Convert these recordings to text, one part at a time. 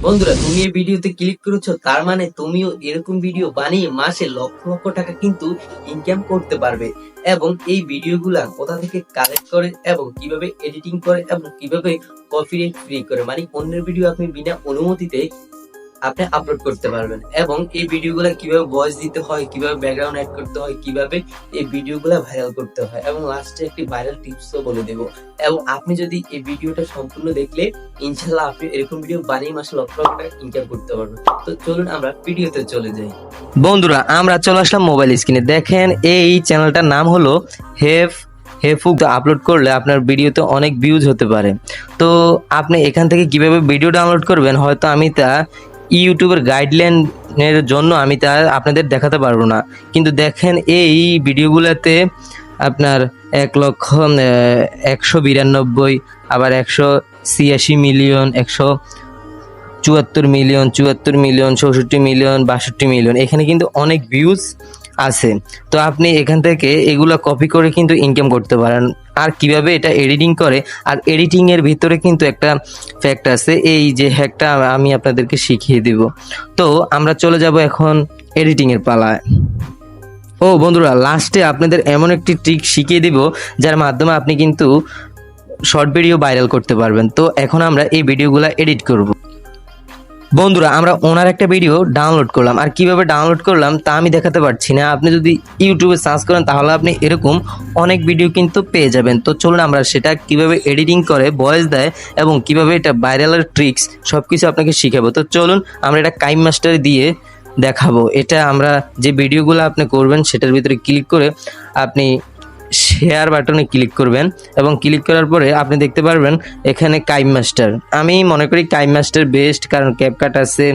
বন্ধুরা, তুমি এই ভিডিওতে ক্লিক করেছো, তার মানে তুমিও এরকম ভিডিও বানিয়ে মাসে লক্ষ লক্ষ টাকা কিন্তু ইনকাম করতে পারবে। এবং এই ভিডিওগুলা কোথা থেকে কালেক্ট করে এবং কিভাবে এডিটিং করে এবং কিভাবে কপিরাইট ফ্রি করে, মানে অন্যের ভিডিও আপনি বিনা অনুমতিতে আপনি আপলোড করতে পারবেন। এবং এই ভিডিওগুলো কিভাবে ভয়েস দিতে হয়, কিভাবে ব্যাকগ্রাউন্ড অ্যাড করতে হয়, কিভাবে এই ভিডিওগুলো ভাইরাল করতে হয়, এবং লাস্টে একটি ভাইরাল টিপসও বলে দেব। এবং আপনি যদি এই ভিডিওটা সম্পূর্ণ দেখলে ইনশাল্লাহ আপনি এরকম ভিডিও বানিয়ে মাসে লক্ষ লক্ষ টাকা ইনকাম করতে পারবেন। তো চলুন আমরা ভিডিওতে চলে যাই। বন্ধুরা, আমরা চলে আসলাম মোবাইল স্ক্রিনে। দেখেন, এই চ্যানেলটার নাম হলো হেফুক। আপলোড করলে আপনার ভিডিওতে অনেক ভিউজ হতে পারে। তো আপনি এখান থেকে কিভাবে ভিডিও ডাউনলোড করবেন, হয়তো আমি তা ইউটিউবের গাইডলাইনের জন্য আমি তা আপনাদের দেখাতে পারবো না। কিন্তু দেখেন, এই ভিডিওগুলোতে আপনার 1,192,000, আবার 186,000,000, 174,000,000, 74,000,000, 64,000,000, 62,000,000, এখানে কিন্তু অনেক ভিউজ আছে। তো আপনি এখান থেকে এগুলো কপি করে কিন্তু ইনকাম করতে পারেন। আর কিভাবে এটা এডিটিং করে, আর এডিটিং এর ভিতরে কিন্তু একটা ফ্যাক্ট আছে, এই যে হ্যাকটা আমি আপনাদেরকে শিখিয়ে দিব। তো আমরা চলে যাব এখন এডিটিং এর পালায়। ও বন্ধুরা, লাস্টে আপনাদের এমন একটি ট্রিক শিখিয়ে দিব যার মাধ্যমে আপনি কিন্তু শর্ট ভিডিও ভাইরাল করতে পারবেন। তো এখন আমরা এই ভিডিওগুলো এডিট করব। বন্ধুরা, আমরা ওনার একটা ভিডিও ডাউনলোড করলাম, আর কিভাবে ডাউনলোড করলাম তা আমি দেখাতে পারছি না। আপনি যদি ইউটিউবে সার্চ করেন তাহলে আপনি এরকম অনেক ভিডিও কিন্তু পেয়ে যাবেন। তো চলুন আমরা সেটা কিভাবে এডিটিং করে, ভয়েস দেয় এবং কিভাবে এটা ভাইরালের ট্রিক্স সব কিছু আপনাকে শিখাবো। তো চলুন আমরা এটা কাইম মাস্টার দিয়ে দেখাবো। এটা আমরা যে ভিডিওগুলো আপনি করবেন সেটার ভিতরে ক্লিক করে আপনি শেয়ার বাটনে ক্লিক করবেন, এবং ক্লিক করার পরে আপনি দেখতে পারবেন এখানে কাইম মাস্টার। আমি মনে করি কাইম মাস্টার বেস্ট, কারণ ক্যাপকাট আছে,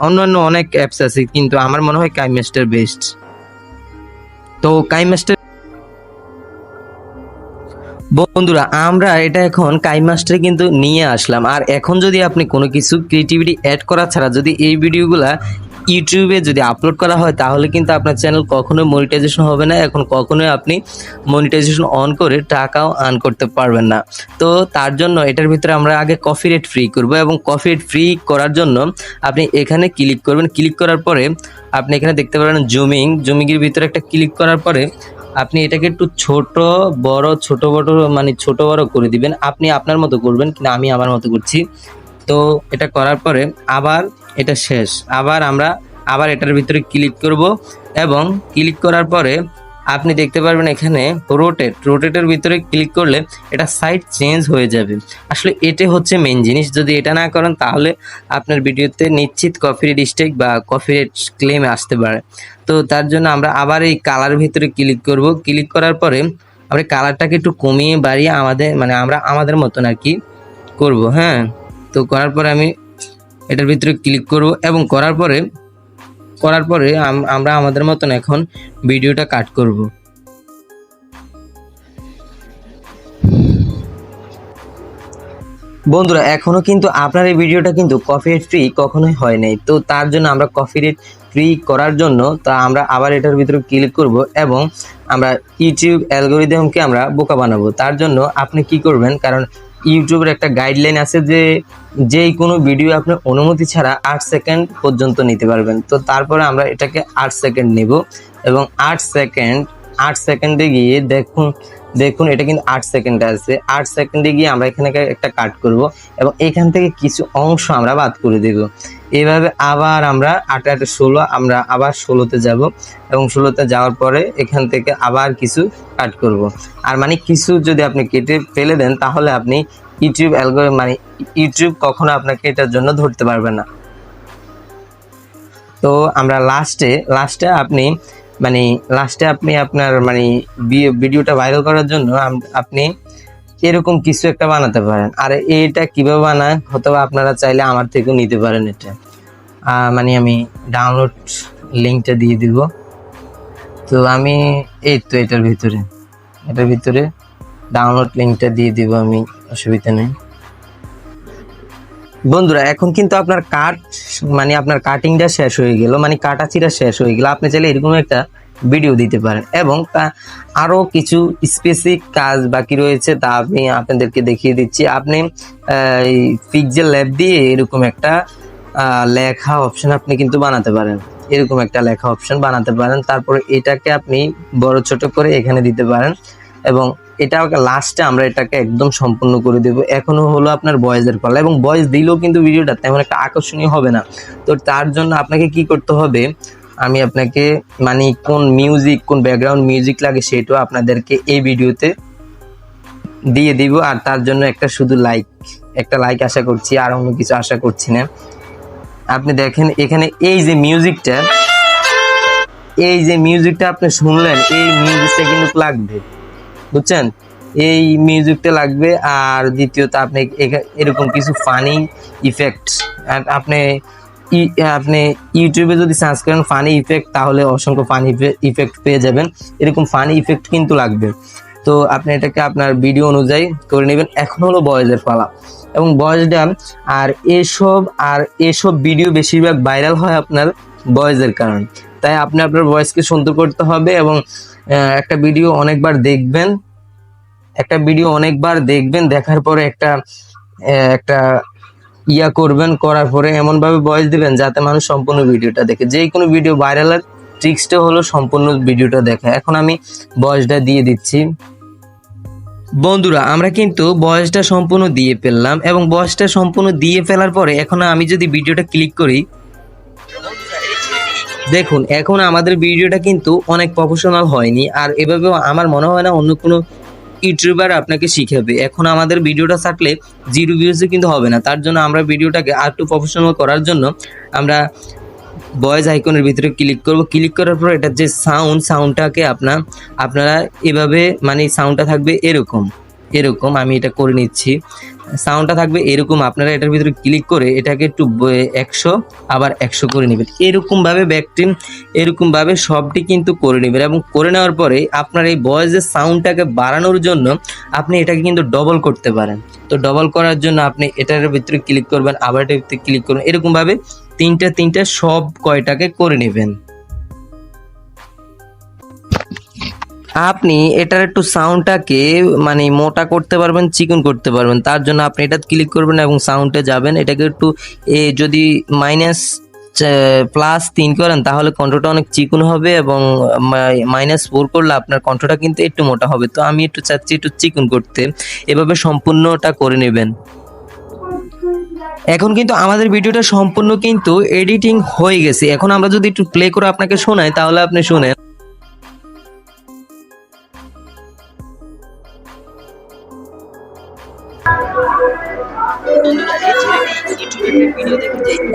অন্যান্য অনেক অ্যাপস আছে, কিন্তু আমার মনে হয় কাইম মাস্টার বেস্ট। তো কাইম মাস্টার বন্ধুরা, আমরা এটা এখন কাইম মাস্টারে কিন্তু নিয়ে আসলাম। আর এখন যদি আপনি কোনো কিছু ক্রিয়েটিভিটি অ্যাড করা ছাড়া যদি এই ভিডিওগুলা ইউটিউবে যদি আপলোড করা হয়, তাহলে কিন্তু আপনার চ্যানেল কখনোই মনিটাইজেশন হবে না। এখন কখনোই আপনি মনিটাইজেশন অন করে টাকাও আর্ন করতে পারবেন না। তো তার জন্য এটার ভিতরে আমরা আগে কপিরাইট ফ্রি করব, এবং কপিরাইট ফ্রি করার জন্য আপনি এখানে ক্লিক করবেন। ক্লিক করার পরে আপনি এখানে দেখতে পারেন জুমিংয়ের ভিতরে একটা ক্লিক করার পরে আপনি এটাকে একটু ছোট বড় মানে ছোট বড় করে দিবেন। আপনি আপনার মতো করবেন, কিন্তু আমি আমার মতো করছি। তো এটা করার পরে আবার এটা শেষ, আবার এটার ভিতরে ক্লিক করব, এবং ক্লিক করার পরে আপনি দেখতে পারবেন এখানে রোটেটের ভিতরে ক্লিক করলে এটা সাইড চেঞ্জ হয়ে যাবে। আসলে এটা হচ্ছে মেইন জিনিস। যদি এটা না করেন তাহলে আপনার ভিডিওতে নিশ্চিত কপিরাইট স্ট্রাইক বা কপিরাইট ক্লেম আসতে পারে। তো তার জন্য আমরা আবার এই কালার ভিতরে ক্লিক করব। ক্লিক করার পরে আমরা কালারটাকে একটু কমিয়ে বাড়িয়ে আমরা আমাদের মতন আর কি করব। হ্যাঁ, তো করার পরে আমি এটার ভিতরে ক্লিক করব, এবং করার পরে আমরা আমাদের মতন এখন ভিডিওটা কাট করব। বন্ধুরা, এখনো কিন্তু আপনার এই ভিডিওটা কিন্তু কপিরাইট ফ্রি কখনোই হয় নাই। তো তার জন্য আমরা কপিরাইট ফ্রি করার জন্য আমরা আবার এটার ভিতরে ক্লিক করব, এবং আমরা ইউটিউব অ্যালগরিদমকে আমরা বোকা বানাবো। তার জন্য আপনি কি করবেন, কারণ ইউটিউবের একটা গাইডলাইন আছে যে যেই কোনো ভিডিও আপনি অনুমতি ছাড়া 8 সেকেন্ড পর্যন্ত নিতে পারবেন। তো তারপরে আমরা এটাকে 8 সেকেন্ড নেব, এবং 8 সেকেন্ডে গিয়ে দেখুন এটা কিন্তু 8 সেকেন্ডে আছে। 8 সেকেন্ডে গিয়ে আমরা এখানে একটা কাট করব, এবং এখান থেকে কিছু অংশ আমরা বাদ করে দেব। এইভাবে আবার আমরা 8 8 16 আমরা আবার 16তে যাব, এবং 16তে যাওয়ার পরে এখান থেকে আবার কিছু কাট করব। আর কিছু যদি আপনি কেটে ফেলে দেন তাহলে আপনি ইউটিউব কখনো আপনাকে এটার জন্য ধরতে পারবে না। তো আমরা লাস্টে আপনি আপনার ভিডিওটা ভাইরাল করার জন্য আপনি এরকম কিছু একটা বানাতে পারেন। আর এটা কিভাবে বানায় অথবা আপনারা চাইলে আমার থেকেও নিতে পারেন। এটা আমি ডাউনলোড লিঙ্কটা দিয়ে দিব। তো আমি এটার ভিতরে ডাউনলোড লিঙ্কটা দিয়ে দিব, আমি অসুবিধা নেই। বন্ধুরা, এখন কিন্তু আপনার আপনার কাটিংটা শেষ হয়ে গেল, কাটাচিরা শেষ হয়ে গেল। আপনি চাইলে এরকম একটা ভিডিও দিতে পারেন। এবং তা আরও কিছু স্পেসিফিক কাজ বাকি রয়েছে, তা আমি আপনাদেরকে দেখিয়ে দিচ্ছি। আপনি পিক্সেল ল্যাব দিয়ে এরকম একটা লেখা অপশন আপনি কিন্তু বানাতে পারেন, এরকম একটা লেখা অপশন বানাতে পারেন। তারপরে এটাকে আপনি বড় ছোট করে এখানে দিতে পারেন এবং এটা লাস্টে আমরা এটাকে একদম সম্পূর্ণ করে দেব। এখনো হলো আপনার ভয়েসের পালা, এবং ভয়েস দিলেও কিন্তু ভিডিওটা তেমন একটা আকর্ষণীয় হবে না। তো তার জন্য আপনাকে কি করতে হবে, আমি আপনাকে মানে কোন মিউজিক, কোন ব্যাকগ্রাউন্ড মিউজিক লাগে সেটাও আপনাদেরকে এই ভিডিওতে দিয়ে দিব। আর তার জন্য একটা লাইক আশা করছি, আর অন্য কিছু আশা করছি না। আপনি দেখেন এখানে এই যে মিউজিকটা আপনি শুনলেন, এই মিউজিকটা কিন্তু লাগবে, বুঝছেন? এই মিউজিকটা লাগবে। আর দ্বিতীয়ত আপনি এরকম কিছু ফানি ইফেক্ট, আপনি ইউটিউবে যদি সার্চ করেন ফানি ইফেক্ট, তাহলে অসংখ্য ফানি ইফেক্ট পেয়ে যাবেন। এরকম ফানি ইফেক্ট কিন্তু লাগবে। তো আপনি এটাকে আপনার ভিডিও অনুযায়ী করে নেবেন। এখন হলো ভয়েসের পালা, এবং ভয়েসটা এসব ভিডিও বেশিরভাগ ভাইরাল হয় আপনার ভয়েসের কারণে। তাই আপনি আপনার ভয়েসকে সুন্দর করতে হবে, এবং একটা ভিডিও অনেকবার দেখবেন, দেখার পরে একটা করার পরে এমন ভাবে ভয়েস দিবেন যাতে মানুষ সম্পূর্ণ ভিডিওটা দেখে। যে কোনো ভিডিও ভাইরালের ট্রিক্সটা হলো সম্পূর্ণ ভিডিওটা দেখা। এখন আমি ভয়েসটা দিয়ে দিচ্ছি। বন্ধুরা, আমরা কিন্তু ভয়েসটা সম্পূর্ণ দিয়ে ফেললাম, এবং ভয়েসটা সম্পূর্ণ দিয়ে ফেলার পরে এখন আমি যদি ভিডিওটা ক্লিক করি, দেখুন এখন আমাদের ভিডিওটা কিন্তু অনেক প্রফেশনাল হয়নি। আর এভাবেও আমার মনে হয় না অন্য কোনো ইউটিউবার আপনাকে শিখাবে। এখন আমাদের ভিডিওটা ছাড়লে 0 ভিউজে কিন্তু হবে না। তার জন্য আমরা ভিডিওটাকে আর একটু প্রফেশনাল করার জন্য আমরা ভয়েস আইকনের ভিতরে ক্লিক করব। ক্লিক করার পর এটার যে সাউন্ডটাকে আপনারা এভাবে, মানে সাউন্ডটা থাকবে এরকম আমি এটা করে নিচ্ছি। সাউন্ডটা থাকবে এরকম, আপনারা এটার ভিতরে ক্লিক করে এটাকে একটু 100 আবার 100 করে নেবেন। এরকমভাবে সবটি কিন্তু করে নেবেন। এবং করে নেওয়ার পরে আপনার এই ভয়েসের সাউন্ডটাকে বাড়ানোর জন্য আপনি এটাকে কিন্তু ডবল করতে পারেন। তো ডবল করার জন্য আপনি এটার ভিতরে ক্লিক করবেন, আবার এটার ভিতরে ক্লিক করবেন, এরকমভাবে তিনটা সব কয়টাকে করে নেবেন। আপনি এটার একটু সাউন্ডটাকে মানে মোটা করতে পারবেন, চিকন করতে পারবেন। তার জন্য আপনি এটা ক্লিক করবেন এবং সাউন্ডে যাবেন। এটাকে একটু যদি -+3 করেন তাহলে কণ্ঠটা অনেক চিকন হবে, এবং -4 করলে আপনার কণ্ঠটা কিন্তু একটু মোটা হবে। তো আমি একটু চাচ্ছি একটু চিকন করতে, এভাবে সম্পূর্ণটা করে নেবেন। এখন কিন্তু আমাদের ভিডিওটা সম্পূর্ণ কিন্তু এডিটিং হয়ে গেছে। এখন আমরা যদি একটু প্লে করে আপনাকে শোনাই, তাহলে আপনি শুনেন।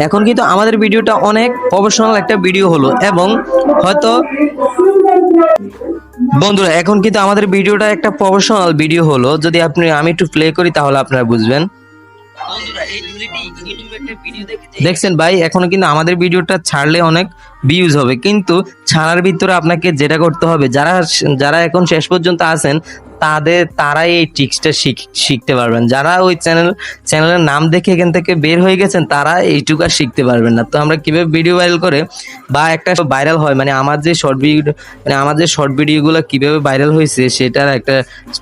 এখন কিন্তু আমাদের ভিডিওটা অনেক প্রফেশনাল একটা ভিডিও হলো, এবং হয়তো বন্ধুরা এখন কিন্তু আমাদের ভিডিওটা একটা প্রফেশনাল ভিডিও হলো। যদি আমি একটু প্লে করি তাহলে আপনারা বুঝবেন। দেখছেন ভাই, এখনো কিন্তু আমাদের ভিডিওটা ছাড়লে অনেক ভিউজ হবে, কিন্তু ছাড়ার ভিতরে আপনাকে যেটা করতে হবে, যারা এখন শেষ পর্যন্ত আছেন তারাই এই ট্রিক্সটা শিখতে পারবেন। যারা ওই চ্যানেলের নাম দেখে এখান থেকে বের হয়ে গেছেন তারা এইটুকু আর শিখতে পারবেন না। তো আমরা কিভাবে ভিডিও ভাইরাল করে বা একটা ভাইরাল হয়, মানে আমার যে শর্ট ভিডিওগুলো কিভাবে ভাইরাল হয়েছে সেটার একটা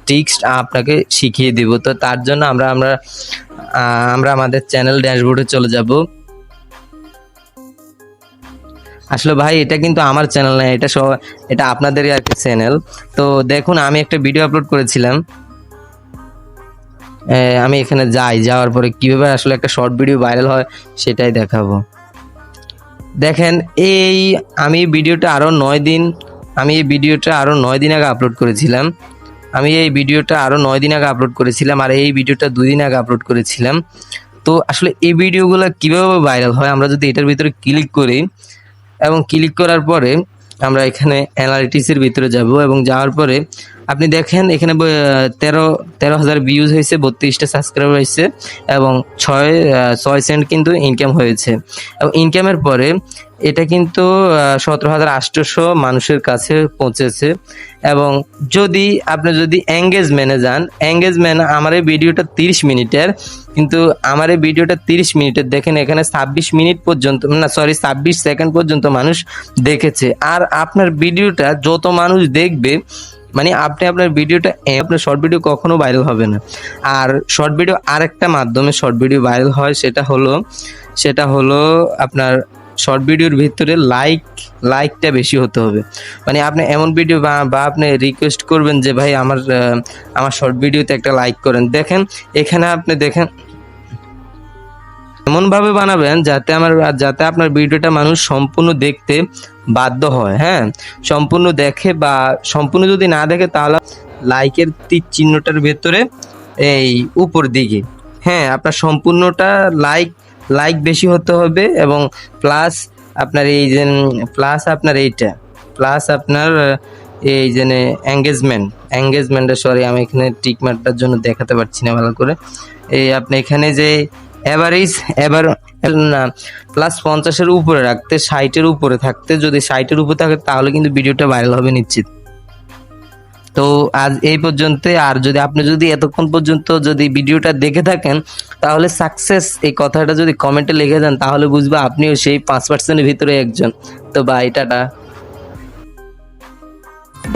ট্রিক্স আপনাকে শিখিয়ে দিব। তো তার জন্য আমরা আমাদের চ্যানেল ড্যাশবোর্ডে চলে যাব। আসলে ভাই এটা কিন্তু আমার চ্যানেল না, এটা আপনাদেরই একটা চ্যানেল। তো দেখুন আমি একটা ভিডিও আপলোড করেছিলাম, আমি এখানে যাওয়ার পরে কিভাবে আসলে একটা শর্ট ভিডিও ভাইরাল হয় সেটাই দেখাবো। দেখেন আমি এই ভিডিওটা আরো 9 দিন আগে আপলোড করেছিলাম। আর এই ভিডিওটা 2 দিন আগে আপলোড করেছিলাম। তো আসলে এই ভিডিওগুলো কিভাবে ভাইরাল হয়, আমরা যদি এটার ভিতরে ক্লিক করি এবং ক্লিক করার পরে আমরা এখানে অ্যানালিটিক্সের ভিতরে যাব, এবং যাওয়ার পরে আপনি দেখেন এখানে 13,000 ভিউজ হয়েছে, 32টা সাবস্ক্রাইবার হয়েছে এবং 6 সেন্ট কিন্তু ইনকাম হয়েছে। এবং ইনকামের পরে এটা কিন্তু 17,800 মানুষের কাছে পৌঁছেছে। এবং আপনি এঙ্গেজমেন্টে যান, এঙ্গেজমেন্ট আমার এই ভিডিওটা 30 মিনিটের, কিন্তু আমার এই ভিডিওটা 30 মিনিটের দেখেন এখানে 26 সেকেন্ড পর্যন্ত মানুষ দেখেছে। আর আপনার ভিডিওটা যত মানুষ দেখবে, মানে আপনার ভিডিওটা, আপনার শর্ট ভিডিও কখনো ভাইরাল হবে না। আর শর্ট ভিডিও আরেকটা মাধ্যমে শর্ট ভিডিও ভাইরাল হয়, সেটা হলো আপনার শর্ট ভিডিওর ভিতরে লাইকটা বেশি হতে হবে। মানে আপনি এমন ভিডিও বা আপনি রিকোয়েস্ট করবেন যে ভাই আমার শর্ট ভিডিওতে একটা লাইক করেন। দেখেন এখানে আপনি দেখেন এমনভাবে বানাবেন যাতে আপনার ভিডিওটা মানুষ সম্পূর্ণ দেখতে বাধ্য হয়। হ্যাঁ, সম্পূর্ণ দেখে, বা সম্পূর্ণ যদি না দেখে তাহলে লাইকের তীর চিহ্নটার ভেতরে এই উপর দিকে, হ্যাঁ, আপনার সম্পূর্ণটা লাইক বেশি হতে হবে। এবং প্লাস আপনার এই যে এঙ্গেজমেন্টটা, সরি আমি এখানে টিক মার্কটার জন্য দেখাতে পারছি না ভালো করে। এই আপনি এখানে যে প্লাস 50-এর উপরে রাখতে, 60-এর উপরে থাকতে, যদি 60-এর উপরে থাকে তাহলে কিন্তু ভিডিওটা ভাইরাল হবে নিশ্চিত। তো আজ এই পর্যন্ত। আর আপনি এতক্ষণ পর্যন্ত ভিডিওটা দেখে থাকেন তাহলে সাকসেস এই কথাটা যদি কমেন্টে লিখে দেন তাহলে বুঝবো আপনিও সেই 5%-এর ভিতরে একজন। তো বাই, টাটা।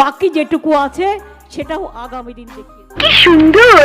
বাকি যেটুকু আছে সেটাও আগামী দিন দেখি। কি সুন্দর।